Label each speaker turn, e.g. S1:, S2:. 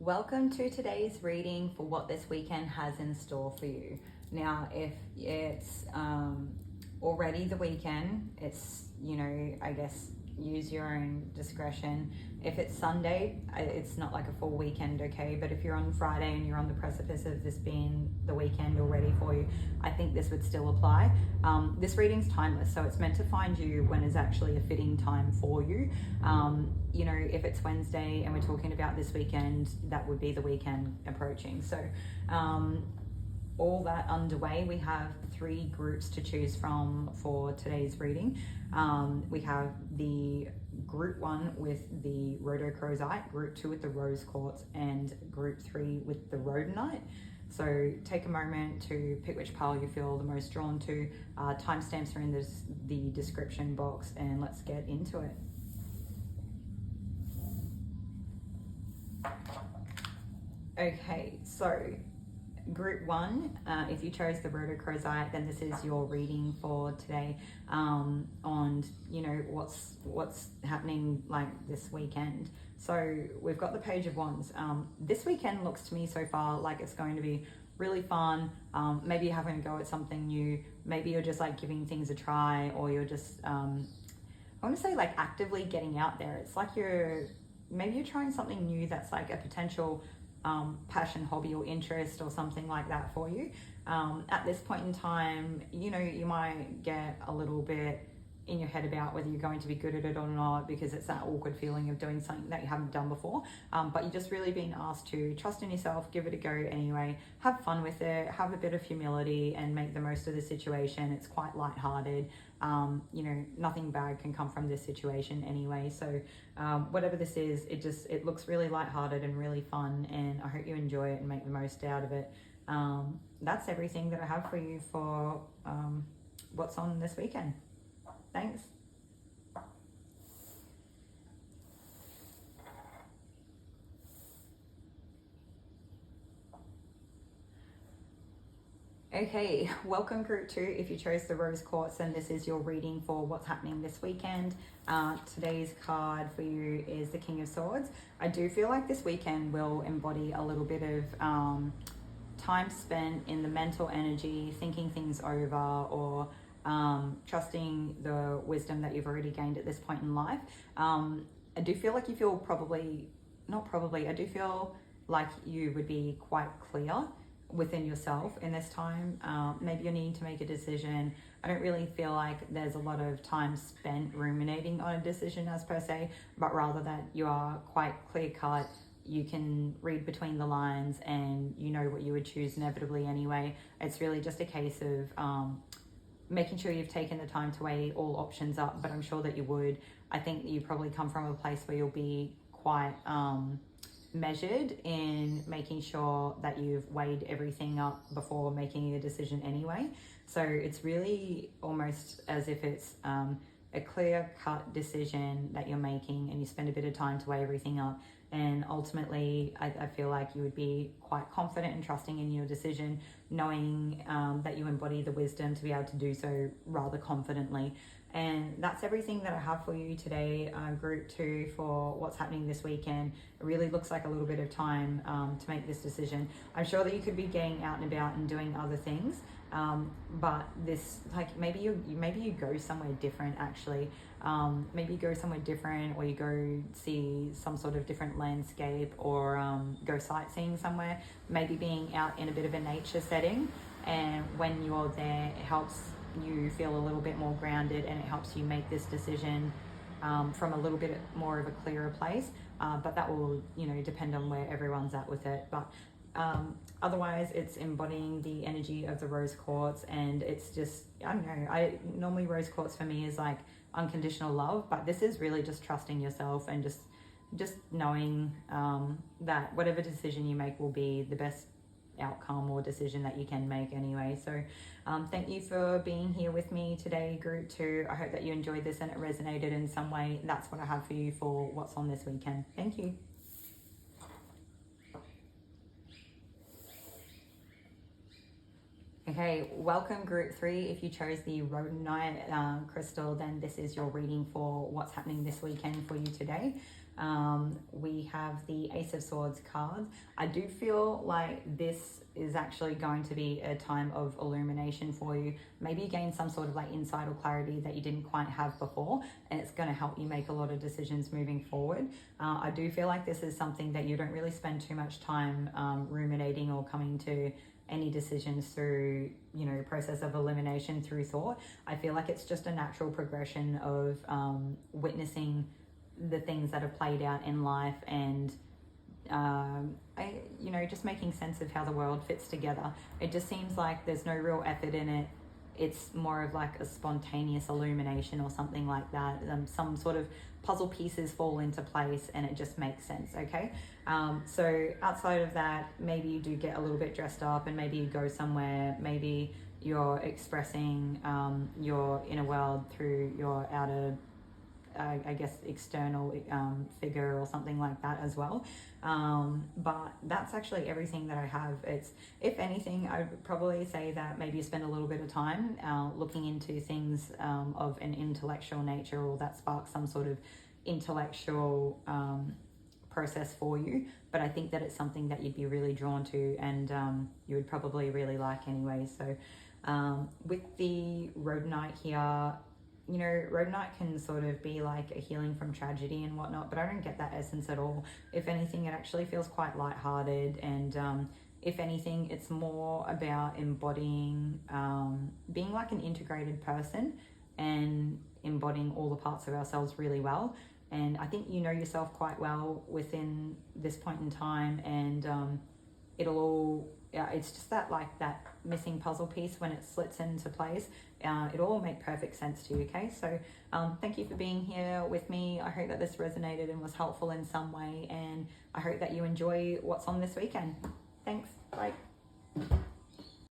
S1: Welcome to today's reading for what this weekend has in store for you. Now, if it's already the weekend, it's, I guess, use your own discretion. If it's Sunday, it's not like a full weekend, okay? But if you're on Friday and you're on the precipice of this being the weekend already for you, I think this would still apply. This reading's timeless, so it's meant to find you when is actually a fitting time for you. If it's Wednesday and we're talking about this weekend, that would be the weekend approaching. So all that underway, we have 3 groups to choose from for today's reading. We have the group 1 with the Rhodochrosite, group 2 with the rose quartz, and group 3 with the Rhodonite. So take a moment to pick which pile you feel the most drawn to. Timestamps are in the description box, and let's get into it. Okay, so group 1, if you chose the Rhodochrosite, then this is your reading for today on what's happening like this weekend. So we've got the Page of Wands. This weekend looks to me so far like it's going to be really fun. Maybe you're having a go at something new. Maybe you're just like giving things a try, or you're just I want to say like actively getting out there. It's like maybe you're trying something new that's like a potential passion, hobby, or interest, or something like that for you. At this point in time, you might get a little bit in your head about whether you're going to be good at it or not, because it's that awkward feeling of doing something that you haven't done before. But you're just really being asked to trust in yourself, give it a go anyway, have fun with it, have a bit of humility, and make the most of the situation. It's quite lighthearted. Nothing bad can come from this situation anyway. So whatever this is, it looks really lighthearted and really fun, and I hope you enjoy it and make the most out of it. That's everything that I have for you for what's on this weekend. Thanks. Okay, welcome group 2 if you chose the rose quartz, and this is your reading for what's happening this weekend. Today's card for you is the King of Swords. I do feel like this weekend will embody a little bit of time spent in the mental energy, thinking things over, or trusting the wisdom that you've already gained at this point in life. I do feel like you feel I do feel like you would be quite clear within yourself in this time. Maybe you're needing to make a decision. I don't really feel like there's a lot of time spent ruminating on a decision as per se, but rather that you are quite clear cut. You can read between the lines and you know what you would choose inevitably anyway. It's really just a case of making sure you've taken the time to weigh all options up, but I'm sure that you would. I think that you probably come from a place where you'll be quite measured in making sure that you've weighed everything up before making a decision anyway. So it's really almost as if it's a clear-cut decision that you're making, and you spend a bit of time to weigh everything up. And ultimately, I feel like you would be quite confident and trusting in your decision, knowing that you embody the wisdom to be able to do so rather confidently. And that's everything that I have for you today, group 2, for what's happening this weekend. It really looks like a little bit of time to make this decision. I'm sure that you could be getting out and about and doing other things, but this, like, maybe you go somewhere different actually. Maybe you go somewhere different, or you go see some sort of different landscape, or go sightseeing somewhere. Maybe being out in a bit of a nature setting, and when you're there, it helps you feel a little bit more grounded, and it helps you make this decision from a little bit more of a clearer place. But that will, depend on where everyone's at with it. But otherwise, it's embodying the energy of the rose quartz, and it's just, I don't know, normally rose quartz for me is like unconditional love, but this is really just trusting yourself and just knowing that whatever decision you make will be the best outcome or decision that you can make anyway. So thank you for being here with me today, group 2. I hope that you enjoyed this and it resonated in some way. That's what I have for you for what's on this weekend. Thank you. Okay, welcome group 3. If you chose the Rhodonite crystal, then this is your reading for what's happening this weekend for you today. We have the Ace of Swords cards. I do feel like this is actually going to be a time of illumination for you. Maybe you gain some sort of like insight or clarity that you didn't quite have before, and it's going to help you make a lot of decisions moving forward. I do feel like this is something that you don't really spend too much time ruminating or coming to any decisions through, you know, process of elimination through thought. I feel like it's just a natural progression of witnessing the things that have played out in life, and you know, just making sense of how the world fits together. It just seems like there's no real effort in it. It's more of like a spontaneous illumination or something like that. Some sort of puzzle pieces fall into place and it just makes sense, okay? So outside of that, maybe you do get a little bit dressed up and maybe you go somewhere, maybe you're expressing your inner world through your outer I guess external figure or something like that as well. But that's actually everything that I have. It's, if anything, I would probably say that maybe you spend a little bit of time looking into things of an intellectual nature, or that sparks some sort of intellectual process for you. But I think that it's something that you'd be really drawn to, and you would probably really like anyway. So with the Rhodonite here, you know, Rhodonite can sort of be like a healing from tragedy and whatnot, but I don't get that essence at all. If anything, it actually feels quite lighthearted, and if anything, it's more about embodying, being like an integrated person and embodying all the parts of ourselves really well. And I think you know yourself quite well within this point in time, and it'll all, it's just that like that missing puzzle piece when it slits into place. It'll all make perfect sense to you, okay? So thank you for being here with me. I hope that this resonated and was helpful in some way, and I hope that you enjoy what's on this weekend. Thanks, bye.